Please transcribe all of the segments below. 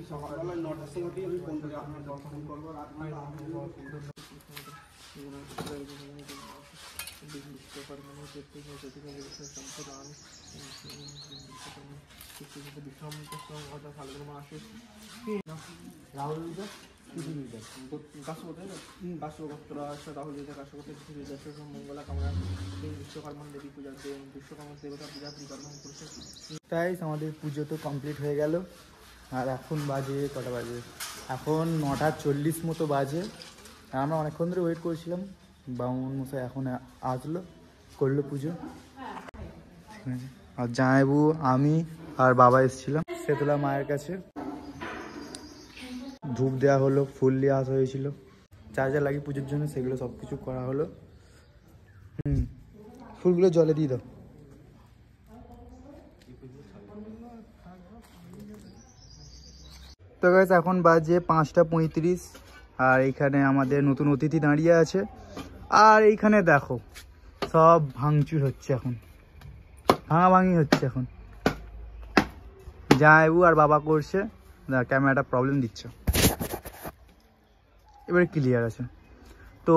সকালবেলা 9টার সময় আমি ফোন করে আপনার ফোন করবো তাই আমাদের পুজো তো কমপ্লিট হয়ে গেল। আর এখন বাজে কটা বাজে, এখন 9:40 মতো বাজে। আর আমরা অনেকক্ষণ ধরে ওয়েট করছিলাম, বামুন মশাই এখন আসলো, করলো পুজো। আর জামাইবু, আমি আর বাবা এসেছিলাম শেতলা মায়ের কাছে। ধূপ দেওয়া হলো, ফুল দিয়ে আসা হয়েছিল, যা যা লাগে পুজোর জন্য সেগুলো সব কিছু করা হলো। ফুলগুলো জলে দিয়ে দাও। তো গাইস এখন বাজে 5:35, আর এইখানে আমাদের নতুন অতিথি দাঁড়িয়ে আছে। আর এইখানে দেখো সব ভাঙচুর হচ্ছে, এখন ভাঙাভাঙি হচ্ছে। এখন জামাইবু আর বাবা করছে, ক্যামেরাটা প্রবলেম দিচ্ছে, এবারে ক্লিয়ার আছে। তো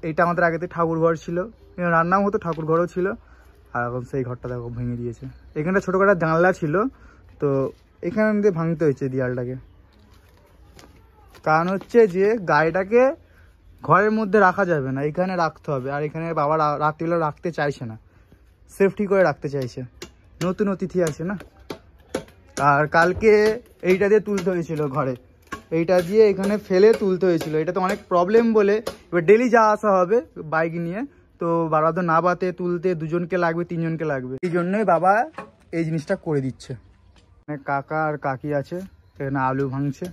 এইটা আমাদের আগেতে ঠাকুর ঘর ছিল, রান্নাও হতো, ঠাকুর ঘরও ছিল। আর এখন সেই ঘরটা দেখো ভেঙে দিয়েছে। এখানটা ছোটোখাটো জানলা ছিল, তো এখান দিয়ে ভাঙতে হয়েছে দেয়ালটাকে। কারণ হচ্ছে যে গাড়িটাকে ঘরের মধ্যে রাখা যাবে না, এখানে রাখতে হবে। আর এখানে বাবা রাত্রিবেলা রাখতে চাইছে না, সেফটি করে রাখতে চাইছে, নতুন অতিথি আছে না। আর কালকে এইটা দিয়ে তুলতে হয়েছিল ঘরে, এইটা দিয়ে এখানে ফেলে তুলতে হয়েছিল। এটা তো অনেক প্রবলেম বলে এবার ডেলি যাওয়া আসা হবে বাইক নিয়ে, তো বাবা তো নাবাতে তুলতে 2জনকে লাগবে, 3জনকে লাগবে। এই জন্যই বাবা এই জিনিসটা করে দিচ্ছে। কাকা আর কাকি আছে, এখানে আলু ভাঙছে,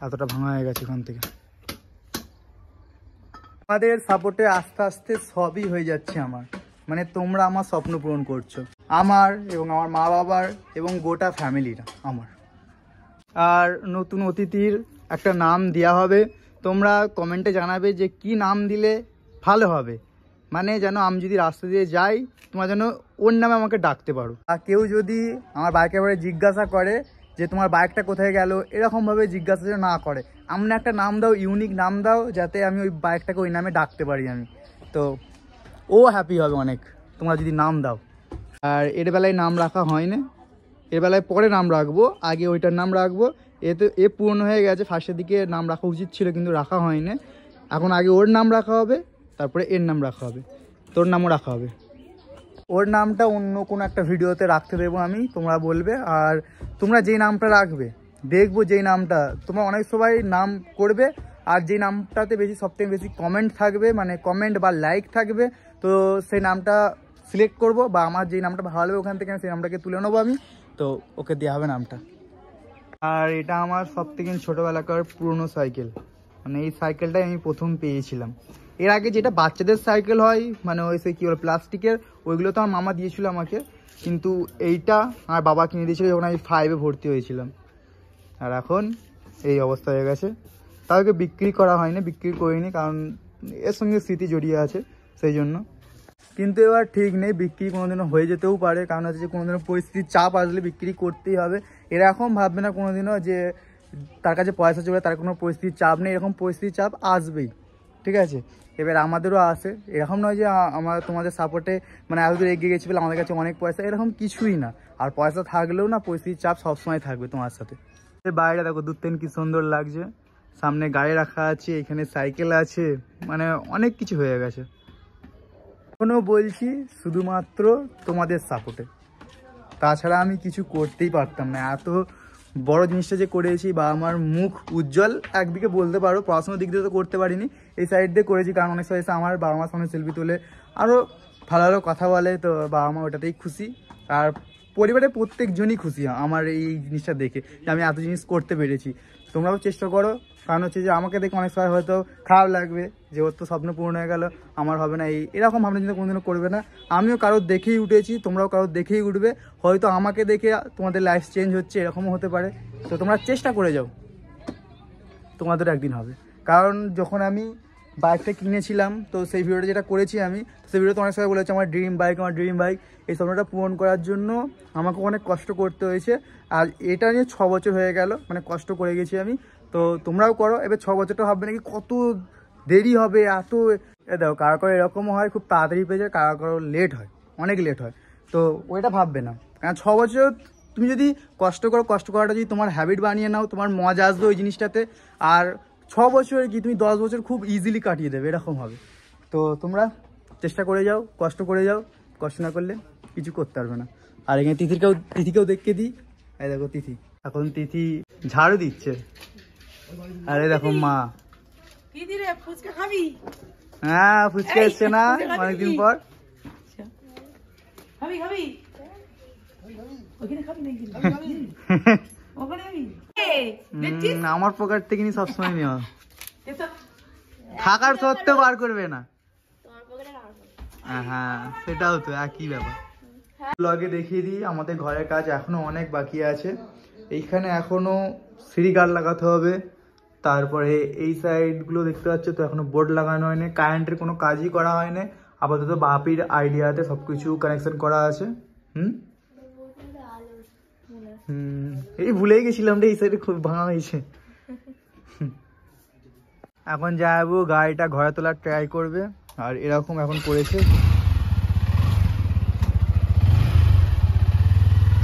এতটা ভাঙা হয়ে গেছে এখান থেকে। আমাদের সাপোর্টে আস্তে আস্তে সবই হয়ে যাচ্ছে আমার, মানে তোমরা আমার স্বপ্ন পূরণ করছো, আমার এবং আমার মা বাবার এবং গোটা ফ্যামিলির আমার। আর নতুন অতিথির একটা নাম দেওয়া হবে, তোমরা কমেন্টে জানাবে যে কি নাম দিলে ভালো হবে। মানে যেন আমি যদি রাস্তা দিয়ে যাই, তোমরা যেন ওর নামে আমাকে ডাকতে পারো। আর কেউ যদি আমার বাইকের ব্যাপারে জিজ্ঞাসা করে যে তোমার বাইকটা কোথায় গেল, এরকমভাবে জিজ্ঞাসা না করে, আমরা একটা নাম দাও, ইউনিক নাম দাও, যাতে আমি ওই বাইকটাকে ওই নামে ডাকতে পারি আমি। তো ও হ্যাপি হবে অনেক তোমরা যদি নাম দাও। আর এর বেলায় নাম রাখা হয় না, এর বেলায় পরে নাম রাখবো, আগে ওইটার নাম রাখবো। এ পুরনো হয়ে গেছে, ফার্স্টের দিকে নাম রাখা উচিত ছিল কিন্তু রাখা হয়নি। এখন আগে ওর নাম রাখা হবে, তারপরে এর নাম রাখা হবে, তোর নামও রাখা হবে। ওর নামটা অন্য কোনো একটা ভিডিওতে রাখতে দেবো আমি, তোমরা বলবে। আর তোমরা যেই নামটা রাখবে, দেখবো যেই নামটা তোমরা অনেক সবাই নাম করবে, আর যেই নামটাতে বেশি সবথেকে বেশি কমেন্ট থাকবে, মানে কমেন্ট বা লাইক থাকবে, তো সেই নামটা সিলেক্ট করব, বা আমার যেই নামটা ভালো লাগবে ওখান থেকে সেই নামটাকে তুলে নেবো আমি, তো ওকে দেওয়া হবে নামটা। আর এটা আমার সবথেকে ছোটোবেলাকার পুরনো সাইকেল, মানে এই সাইকেলটাই আমি প্রথম পেয়েছিলাম। এর আগে যেটা বাচ্চাদের সাইকেল হয়, মানে ওই সে কী বলে প্লাস্টিকের, ওইগুলো তো আমার মামা দিয়েছিল আমাকে, কিন্তু এইটা আমার বাবা কিনে দিয়েছিল যখন আমি 5-এ ভর্তি হয়েছিলাম। আর এখন এই অবস্থা হয়ে গেছে। তাদেরকে বিক্রি করা হয়নি, বিক্রি করিনি, কারণ এর সঙ্গে স্মৃতি জড়িয়ে আছে সেই জন্য। কিন্তু এবার ঠিক নেই, বিক্রি কোনোদিনও হয়ে যেতেও পারে, কারণ হচ্ছে যে কোনোদিনও পরিস্থিতির চাপ আসলে বিক্রি করতেই হবে। এরকম ভাববে না কোনোদিনও যে তার কাছে পয়সা চলে, তার কোনো পরিস্থিতির চাপ নেই, এরকম পরিস্থিতির চাপ আসবেই, ঠিক আছে। এবার আমাদেরও আসে, এরকম নয় যে আমরা তোমাদের সাপোর্টে মানে এতদূর এগিয়ে গেছি বলে আমাদের কাছে অনেক পয়সা, এরকম কিছুই না। আর পয়সা থাকলেও না, পরিস্থিতির চাপ সবসময় থাকবে তোমার সাথে। বাইরে দেখো দূর থেকে কি সুন্দর লাগছে, সামনে গাড়ি রাখা আছে, এখানে সাইকেল আছে, মানে অনেক কিছু হয়ে গেছে। এখনও বলছি শুধুমাত্র তোমাদের সাপোর্টে, তাছাড়া আমি কিছু করতেই পারতাম না। এত বড় জিনিসটা যে করেছি, বা আমার মুখ উজ্জ্বল একদিকে বলতে পারো, পড়াশোনার দিক দিয়ে তো করতে পারিনি, এই সাইড দিয়ে করেছি। কারণ অনেক সময় এসে আমার বাবা মার সামনে সেলফি তুলে আরও ভালো ভালো কথা বলে, তো বাবা মা ওটাতেই খুশি। আর পরিবারের প্রত্যেকজনই খুশি আমার এই জিনিসটা দেখে যে আমি এত জিনিস করতে পেরেছি। তোমরাও চেষ্টা করো, কারণ হচ্ছে যে আমাকে দেখে অনেক সময় হয়তো খারাপ লাগবে যে ওর তো স্বপ্ন পূরণ হয়ে গেল, আমার হবে না, এরকম ভাবনা চিন্তা কোনোদিনও করবে না। আমিও কারোর দেখেই উঠেছি, তোমরাও কারোর দেখেই উঠবে, হয়তো আমাকে দেখে তোমাদের লাইফ চেঞ্জ হচ্ছে এরকমও হতে পারে। তো তোমরা চেষ্টা করে যাও, তোমাদের একদিন হবে। কারণ যখন আমি বাইকটা কিনেছিলাম তো সেই ভিডিওটা যেটা করেছি আমি, সেই ভিডিওতে অনেক সময় বলেছি আমার ড্রিম বাইক, এই স্বপ্নটা পূরণ করার জন্য আমাকে অনেক কষ্ট করতে হয়েছে। আর এটা নিয়ে 6 বছর হয়ে গেল, মানে কষ্ট করে গেছি আমি। তো তোমরাও করো। এবার 6 বছরটা ভাববে নাকি কত দেরি হবে, এত দেখো কারো কারো এরকমও হয় খুব তাড়াতাড়ি পেয়ে যায়, কারো কারো লেট হয়, অনেক লেট হয়। তো ওইটা ভাববে না, কারণ 6 বছর তুমি যদি কষ্ট করো, কষ্ট করাটা যদি তোমার হ্যাবিট বানিয়ে নাও, তোমার মজা আসবে ওই জিনিসটাতে। আর 6 বছর কি তুমি 10 বছর খুব ইজিলি কাটিয়ে দেবে, এরকম হবে। তো তোমরা চেষ্টা করে যাও, কষ্ট করে যাও, কষ্ট না করলে কিছু করতে পারবে না। আর এখানে তিথিকেও দেখতে দিই, এই দেখো তিথি, এখন তিথি ঝাড়ু দিচ্ছে। আরে দেখো মা, ফুচকা খাবি? হ্যাঁ ফুচকা এসছে না অনেকদিন পর। খাবি খাবি ওখানে খাবি নাকি? ওখানে খাবি? আমার পকেট থেকে নি সবসময় নেওয়া, থাকার সত্ত্বেও বার করবে না। হ্যাঁ সেটাও তো একই ব্যাপার। ব্লগে দেখিয়ে দিই আমাদের ঘরের কাজ এখনো অনেক বাকি আছে। এইখানে এখনো সিঁড়ি গার্ড লাগাতে হবে, তারপরে এই সাইডগুলো দেখতে পাচ্ছ তো এখনো বোর্ড লাগানো হয়নি, কারেন্টের কোনো কাজই করা হয়নি। আপাতত বাপির আইডিয়াতে সবকিছু কানেকশন করা আছে। এই ভুলেই গেছিলাম রে, এই সাইডে খুব ভাঙা হয়েছে। এখন যাবো গাড়িটা ঘরে তোলার ট্রাই করবে, আর এরকম এখন করেছে।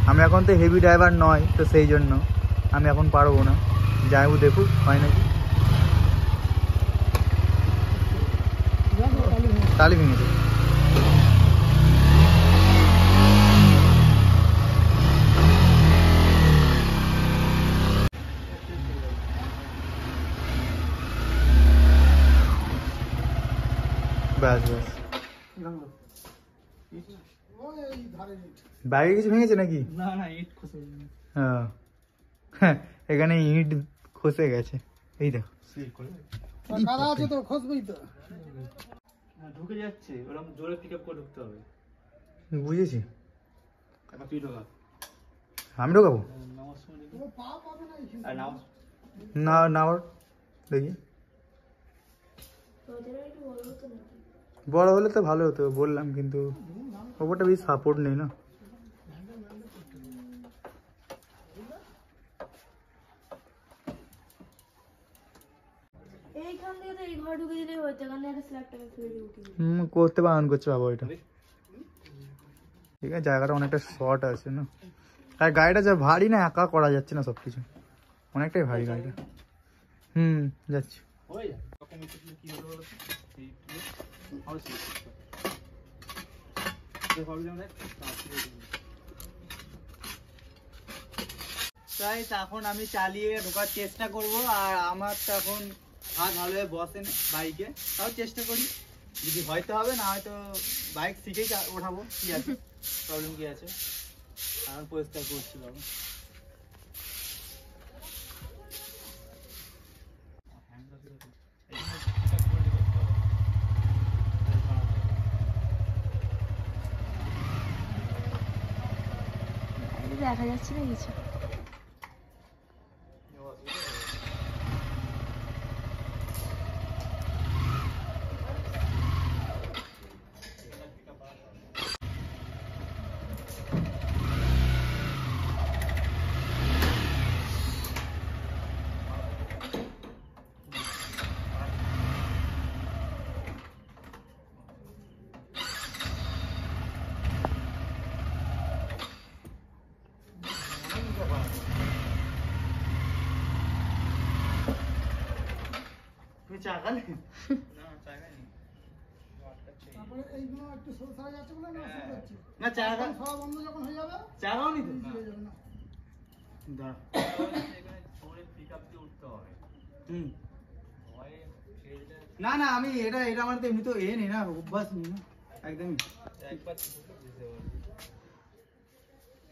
আমি এখন তো হেভি ড্রাইভার নয়, তো সেই জন্য আমি এখন পারবো না। যাবো দেখুক হয় নাকি। তালি ভেঙেছে। ব্যাস ব্যাস, বাইরে কিছু ভেঙেছে নাকি? না না, ইট খসে হ্যাঁ এখানে ইট খসে গেছে, এই দেখো কাদা আছে তো খসবেই তো। ঢুকে যাচ্ছে, ওরকম জোরে পিক আপ করে ঢুকতে হবে। বুঝেছি। এবার তুই ঢোকা। আমি ঢোকাবো আর নাও না, না দেখি বড় হলে তো ভালো হতো বললাম, কিন্তু ওপরটা বেশি সাপোর্ট নেই না। করতে বারণ করছে বাবা ওইটা। ঠিক আছে, জায়গাটা অনেকটা শর্ট আছে না, আর গাড়িটা যা ভারী না, একা করা যাচ্ছে না সবকিছু, অনেকটাই ভারী গাড়িটা। যাচ্ছি। তাই এখন আমি চালিয়ে ঢোকার চেষ্টা করব। আর আমার তো এখন হাত ভালোভাবে বসে না বাইকে, তাও চেষ্টা করি, যদি হয়তো হবে না হয়তো বাইক শিখেই ওঠাবো, কি আছে প্রবলেম কি আছে, এখন পরিষ্কার করছি বাবু। দেখা যাচ্ছে না কিছু। চাকা নেই না, চাকা চাকাও নি না না, আমি এটা আমার তো এমনি তো নেই না, অভ্যাস নেই না একদমই।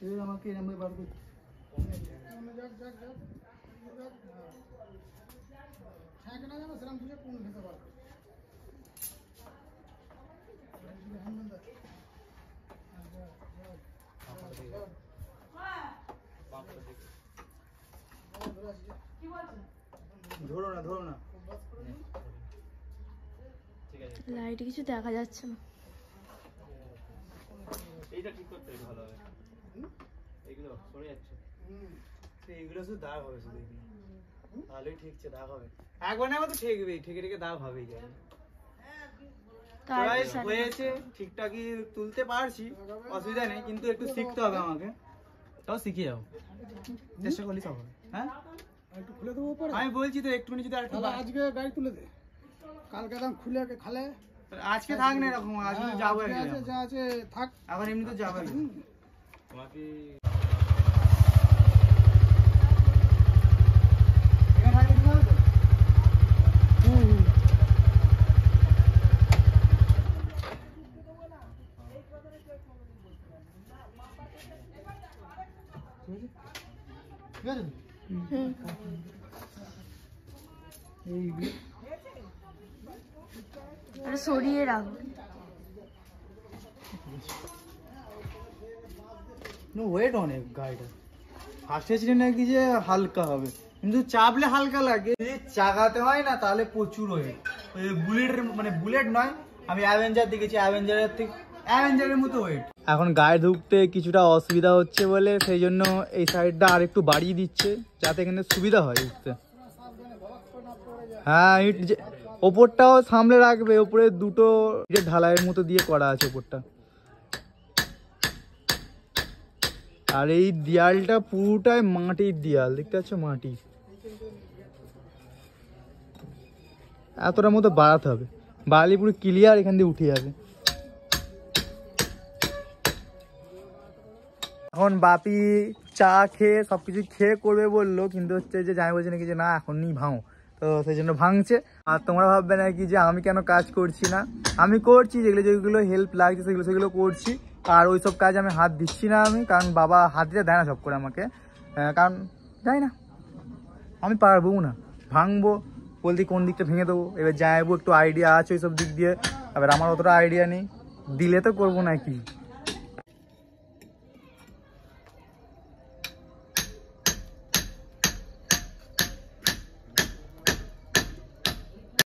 এবার আমাকে এরম বার করতে সেরকম বুঝে কোন খেতে পারবে ধরো না ধরো না। লাইটে কিছু দেখা যাচ্ছে না। এইটা ঠিক করতে হবে, ভালো হবে। এইগুলো সরে যাচ্ছে। এইগুলো শুধু দাগ হবে শুধু এগুলো। তাহলেই ঠিকছে, দাগ হবে। একবার না তো ঠেকবেই, ঠেকে ঠেকে দাগ হবেই। কারেন্ট হয়েছে, ঠিকঠাকই তুলতে পারছি, অসুবিধা নেই, কিন্তু একটু শিখতে হবে আমাকে। তাও শিখে যাও, চেষ্টা করলে সব হবে। হ্যাঁ একটু খুলে দেবো পরে। আমি বলছি তো একটুখানি যদি আর একটু তাহলে আজকে গাড়ি তুলে দে, কালকে একদম খুলে খালে। আজকে থাক না এরকম, আজকে তো যাবো আজকে আছে, যা আছে থাক। এখন এমনি তো যাবো। তোমাকে সরিয়ে রাখো। ওয়েট অনেক গাড়িটা, ফার্স্টে ছিলেন নাকি যে হালকা হবে, কিন্তু চাপলে হালকা লাগে, যদি চাগাতে হয় না তাহলে প্রচুর ওয়েট। ওই বুলেটের মানে বুলেট নয়, আমি অ্যাভেঞ্জার দেখেছি, অ্যাভেঞ্জারের মতো ওয়েট। এখন গায়ে ঢুকতে কিছুটা অসুবিধা হচ্ছে বলে সেই জন্য এই সাইডটা আর একটু বাড়িয়ে দিচ্ছে, যাতে এখানে সুবিধা হয় উঠতে। হ্যাঁ, ইট যে ওপরটাও সামলে রাখবে, ওপরে দুটো ঢালাইয়ের মতো দিয়ে করা আছে ওপরটা। আর এই দেয়ালটা পুরোটাই মাটির দেয়াল, দেখতে পাচ্ছ মাটি। এতটার মতো বাড়াতে হবে, বালি পুরো ক্লিয়ার এখান দিয়ে উঠে যাবে। এখন বাপি চা খেয়ে সবকিছু খেয়ে করবে বললো, কিন্তু হচ্ছে যে যাই বলছে নাকি যে না এখনই ভাঙো, তো সেই জন্য ভাঙছে। আর তোমরা ভাববে নাকি যে আমি কেন কাজ করছি না, আমি করছি, যেগুলো যেগুলো হেল্প লাগছে সেগুলো করছি। আর ওই সব কাজ আমি হাত দিচ্ছি না আমি, কারণ বাবা হাত দিতে দেয় না সব করে আমাকে, কারণ যাই না আমি পারবো না। ভাঙবো বলতে কোন দিকটা ভেঙে দেবো, এবার যাইবো, একটু আইডিয়া আছে ওই সব দিক দিয়ে, এবার আমার অতটা আইডিয়া নেই, দিলে তো করবো না কি।